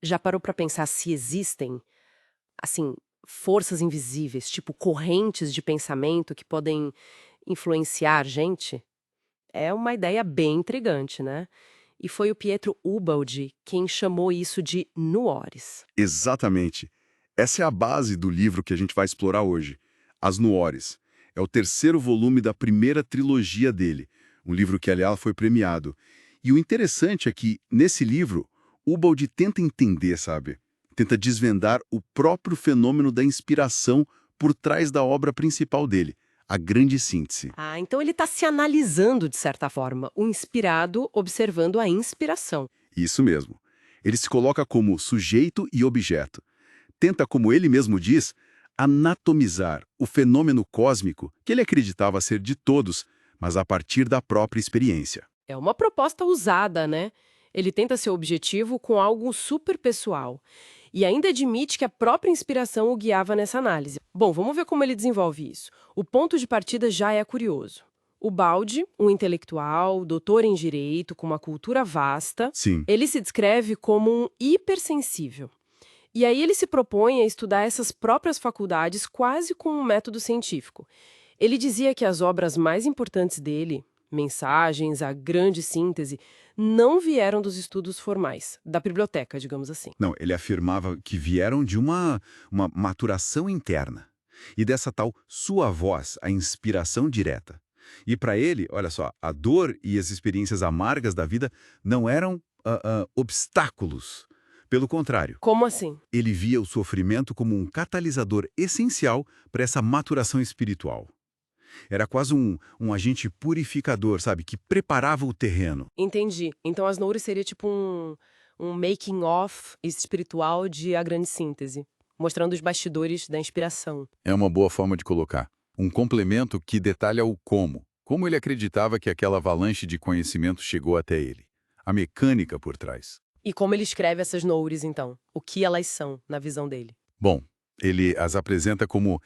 Já parou pra pensar se existem, assim, forças invisíveis, tipo correntes de pensamento que podem influenciar a gente? É uma ideia bem intrigante, né? E foi o Pietro Ubaldi quem chamou isso de nuores. Exatamente. Essa é a base do livro que a gente vai explorar hoje, As Nuores. É o terceiro volume da primeira trilogia dele, um livro que, aliás, foi premiado. E o interessante é que, nesse livro, Ubaldi tenta entender, sabe? Tenta desvendar o próprio fenômeno da inspiração por trás da obra principal dele, a Grande Síntese. Ah, então ele está se analisando de certa forma, o inspirado observando a inspiração. Isso mesmo. Ele se coloca como sujeito e objeto. Tenta, como ele mesmo diz, anatomizar o fenômeno cósmico que ele acreditava ser de todos, mas a partir da própria experiência. É uma proposta usada, né? Ele tenta ser objetivo com algo super pessoal. E ainda admite que a própria inspiração o guiava nessa análise. Bom, vamos ver como ele desenvolve isso. O ponto de partida já é curioso. O Baldi, um intelectual, doutor em direito, com uma cultura vasta, Sim, ele se descreve como um hipersensível. E aí ele se propõe a estudar essas próprias faculdades quase com um método científico. Ele dizia que as obras mais importantes dele, Mensagens, A Grande Síntese, não vieram dos estudos formais, da biblioteca, digamos assim. não, ele afirmava que vieram de uma maturação interna e dessa tal sua voz, a inspiração direta. E para ele, olha só, a dor e as experiências amargas da vida não eram obstáculos. Pelo contrário, Como assim? ele via o sofrimento como um catalisador essencial para essa maturação espiritual. Era quase um agente purificador, sabe, que preparava o terreno. Entendi. Então as Noures seria tipo um making-of espiritual de A Grande Síntese, mostrando os bastidores da inspiração. É uma boa forma de colocar. Um complemento que detalha o como ele acreditava que aquela avalanche de conhecimento chegou até ele. A mecânica por trás. E como ele escreve essas Noures, então? O que elas são, na visão dele? Bom, ele as apresenta como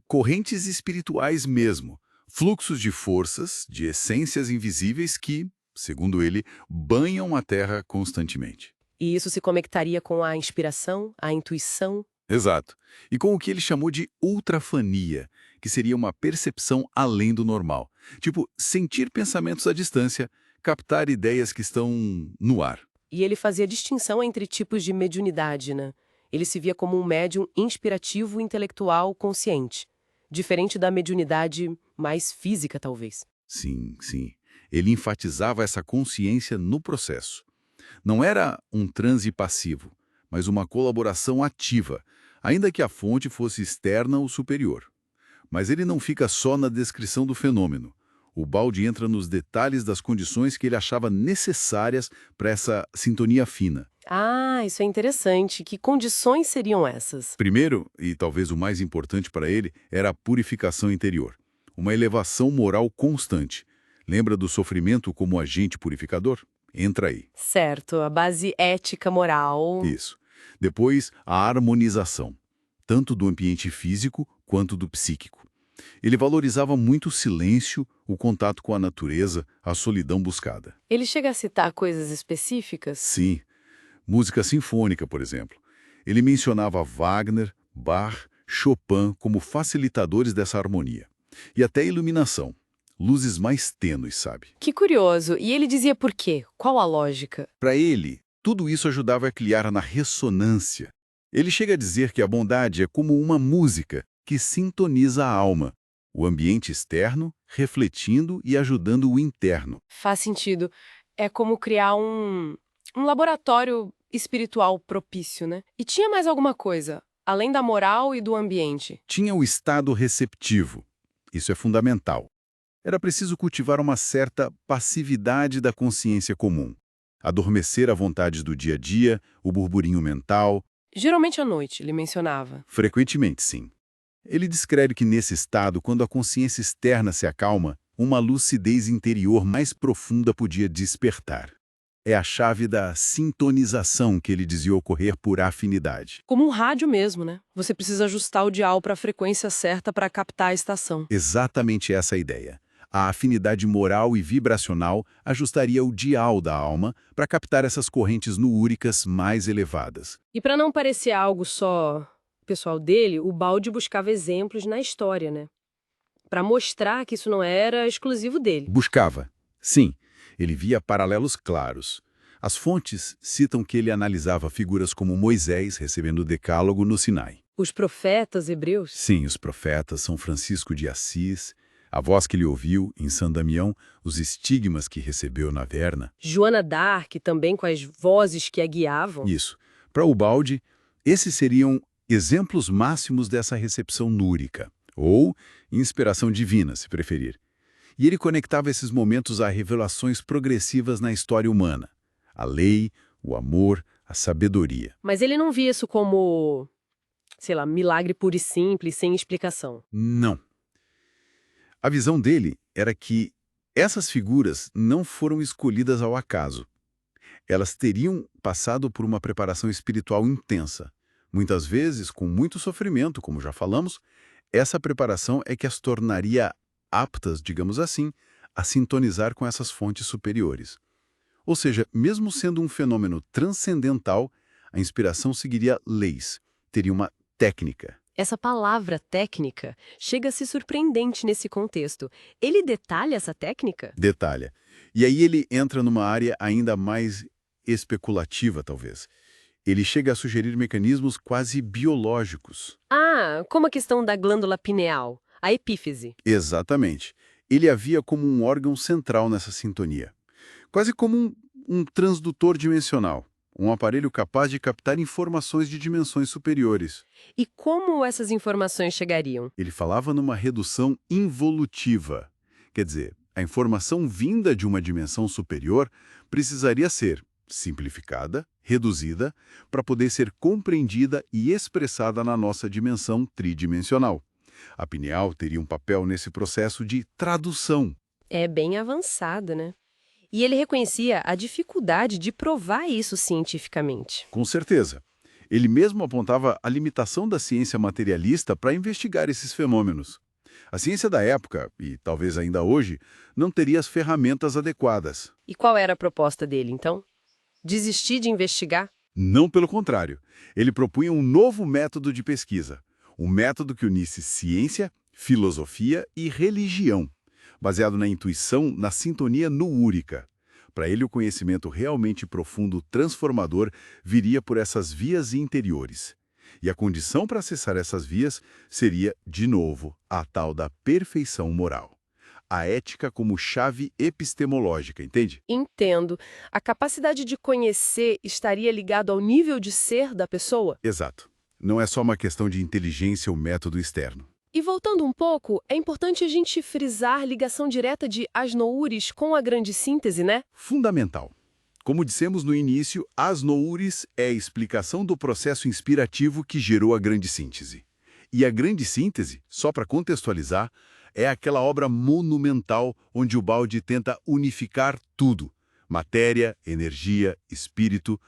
correntes espirituais mesmo, fluxos de forças, de essências invisíveis que, segundo ele, banham a Terra constantemente. E isso se conectaria com a inspiração, a intuição? Exato. E com o que ele chamou de ultrafania, que seria uma percepção além do normal. Tipo, sentir pensamentos à distância, captar ideias que estão no ar. E ele fazia distinção entre tipos de mediunidade, né? Ele se via como um médium inspirativo intelectual consciente, diferente da mediunidade mais física, talvez. Sim, sim. Ele enfatizava essa consciência no processo. Não era um transe passivo, mas uma colaboração ativa, ainda que a fonte fosse externa ou superior. Mas ele não fica só na descrição do fenômeno. O Baldi entra nos detalhes das condições que ele achava necessárias para essa sintonia fina. Ah, isso é interessante. Que condições seriam essas? Primeiro, e talvez o mais importante para ele, era a purificação interior. Uma elevação moral constante. Lembra do sofrimento como agente purificador? Entra aí. Certo, a base ética, moral. Isso. Depois, a harmonização, tanto do ambiente físico quanto do psíquico. Ele valorizava muito o silêncio, o contato com a natureza, a solidão buscada. Ele chega a citar coisas específicas? Sim, música sinfônica, por exemplo. Ele mencionava Wagner, Bach, Chopin como facilitadores dessa harmonia. E até iluminação. Luzes mais tênues, sabe? Que curioso. E ele dizia por quê? Qual a lógica? Para ele, tudo isso ajudava a criar na ressonância. Ele chega a dizer que a bondade é como uma música que sintoniza a alma, o ambiente externo refletindo e ajudando o interno. Faz sentido. É como criar um laboratório espiritual propício, né? E tinha mais alguma coisa, além da moral e do ambiente? Tinha o estado receptivo. Isso é fundamental. Era preciso cultivar uma certa passividade da consciência comum. Adormecer a vontades do dia a dia, o burburinho mental, Geralmente à noite, ele mencionava. frequentemente sim. Ele descreve que nesse estado, quando a consciência externa se acalma, uma lucidez interior mais profunda podia despertar. É a chave da sintonização que ele dizia ocorrer por afinidade. Como um rádio mesmo, né? Você precisa ajustar o dial para a frequência certa para captar a estação. Exatamente essa a ideia. A afinidade moral e vibracional ajustaria o dial da alma para captar essas correntes nuúricas mais elevadas. E para não parecer algo só pessoal dele, o Balde buscava exemplos na história, né? Para mostrar que isso não era exclusivo dele. Buscava. Sim, ele via paralelos claros. As fontes citam que ele analisava figuras como Moisés recebendo o Decálogo no Sinai. Os profetas hebreus? Sim, os profetas, São Francisco de Assis, a voz que ele ouviu em São Damião, os estigmas que recebeu na Verna. Joana d'Arc, também com as vozes que a guiavam. Isso. Para Ubaldi, esses seriam exemplos máximos dessa recepção núrica, ou inspiração divina, se preferir. E ele conectava esses momentos a revelações progressivas na história humana. A lei, o amor, a sabedoria. Mas ele não via isso como, sei lá, milagre puro e simples, sem explicação. Não. A visão dele era que essas figuras não foram escolhidas ao acaso. Elas teriam passado por uma preparação espiritual intensa. Muitas vezes, com muito sofrimento, como já falamos, essa preparação é que as tornaria aptas, digamos assim, a sintonizar com essas fontes superiores. Ou seja, mesmo sendo um fenômeno transcendental, a inspiração seguiria leis, teria uma técnica. Essa palavra técnica chega a ser surpreendente nesse contexto. Ele detalha essa técnica? Detalha. E aí ele entra numa área ainda mais especulativa, talvez. Ele chega a sugerir mecanismos quase biológicos. Ah, como a questão da glândula pineal, a epífise. Exatamente. Ele a via como um órgão central nessa sintonia. Quase como um transdutor dimensional. Um aparelho capaz de captar informações de dimensões superiores. E como essas informações chegariam? Ele falava numa redução involutiva. Quer dizer, a informação vinda de uma dimensão superior precisaria ser simplificada, reduzida, para poder ser compreendida e expressada na nossa dimensão tridimensional. A pineal teria um papel nesse processo de tradução. É bem avançado, né? E ele reconhecia a dificuldade de provar isso cientificamente. Com certeza. Ele mesmo apontava a limitação da ciência materialista para investigar esses fenômenos. A ciência da época, e talvez ainda hoje, não teria as ferramentas adequadas. E qual era a proposta dele, então? Desistir de investigar? Não, pelo contrário. Ele propunha um novo método de pesquisa. Um método que unisse ciência, filosofia e religião, baseado na intuição, na sintonia nuúrica. Para ele, o conhecimento realmente profundo, transformador, viria por essas vias interiores. E a condição para acessar essas vias seria, de novo, a tal da perfeição moral. A ética como chave epistemológica, entende? Entendo. A capacidade de conhecer estaria ligado ao nível de ser da pessoa? Exato. Não é só uma questão de inteligência ou método externo. E voltando um pouco, é importante a gente frisar ligação direta de Asnoures com a grande síntese, né? Fundamental. Como dissemos no início, Asnoures é a explicação do processo inspirativo que gerou a grande síntese. E a grande síntese, só para contextualizar, é aquela obra monumental onde o Baldi tenta unificar tudo. Matéria, energia, espírito,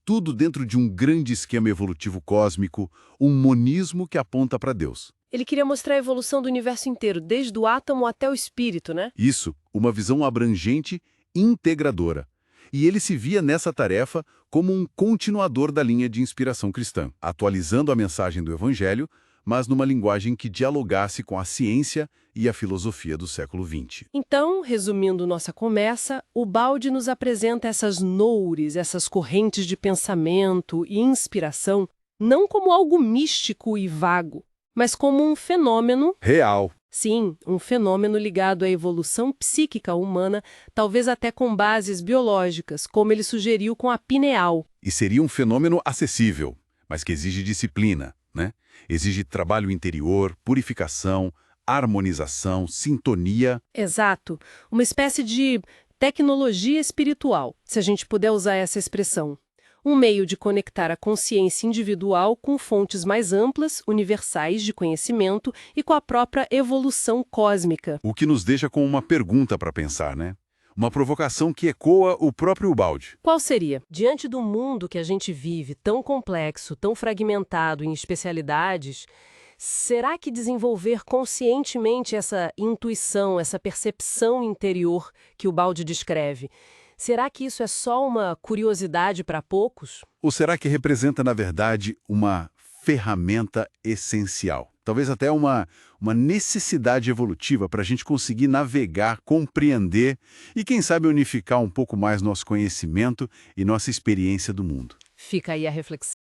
tudo dentro de um grande esquema evolutivo cósmico, um monismo que aponta para Deus. Ele queria mostrar a evolução do universo inteiro, desde o átomo até o espírito, né? Isso, uma visão abrangente, integradora. E ele se via nessa tarefa como um continuador da linha de inspiração cristã, atualizando a mensagem do Evangelho, mas numa linguagem que dialogasse com a ciência e a filosofia do século XX. Então, resumindo nossa conversa, o Baldi nos apresenta essas noures, essas correntes de pensamento e inspiração, não como algo místico e vago, mas como um fenômeno real. Sim, um fenômeno ligado à evolução psíquica humana, talvez até com bases biológicas, como ele sugeriu com a pineal. E seria um fenômeno acessível, mas que exige disciplina, né? Exige trabalho interior, purificação, harmonização, sintonia. Exato. Uma espécie de tecnologia espiritual, se a gente puder usar essa expressão. Um meio de conectar a consciência individual com fontes mais amplas, universais de conhecimento e com a própria evolução cósmica. O que nos deixa com uma pergunta para pensar, né? Uma provocação que ecoa o próprio Ubaldi. Qual seria? Diante do mundo que a gente vive, tão complexo, tão fragmentado em especialidades, Será que desenvolver conscientemente essa intuição, essa percepção interior que o Baldi descreve, será que isso é só uma curiosidade para poucos? Ou será que representa, na verdade, uma ferramenta essencial? Talvez até uma necessidade evolutiva para a gente conseguir navegar, compreender e, quem sabe, unificar um pouco mais nosso conhecimento e nossa experiência do mundo. Fica aí a reflexão.